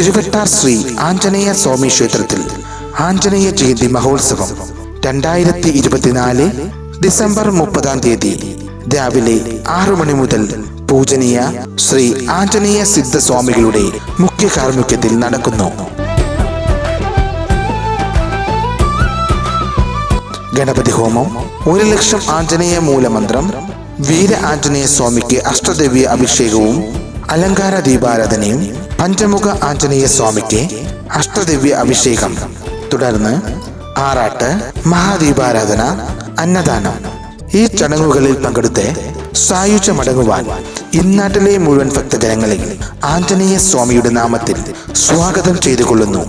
തിരുവട്ടാർ ശ്രീ ആഞ്ജനേയ സ്വാമി ക്ഷേത്രത്തിൽ ആഞ്ജനേയ ജയന്തി മഹോത്സവം 2024 ഡിസംബർ 30 രാവിലെ 6 മണി മുതൽ പൂജനീയ ശ്രീ ആഞ്ജനേയ സിദ്ധസ്വാമികളുടെ മുഖ്യ കാർമ്മികത്തിൽ നടക്കുന്നു. ഗണപതി ഹോമം, 1 ലക്ഷം ആഞ്ജനേയ മൂലമന്ത്രം, വീര ആഞ്ജനേയ സ്വാമിക്ക് അഷ്ടദേവീയ അഭിഷേകവും അലങ്കാര ദീപാരാധനയും, പഞ്ചമുഖ ആഞ്ജനേയ സ്വാമിക്ക് അഷ്ടദിവ്യ അഭിഷേകം, തുടർന്ന് ആറാട്ട്, മഹാദീപാരാധന, അന്നദാനം. ഈ ചടങ്ങുകളിൽ പങ്കെടുത്ത് സായുജ്യ മടങ്ങുവാൻ ഇന്നാട്ടിലെ മുഴുവൻ ഭക്തജനങ്ങളെ ആഞ്ജനേയ സ്വാമിയുടെ നാമത്തിൽ സ്വാഗതം ചെയ്തുകൊള്ളുന്നു.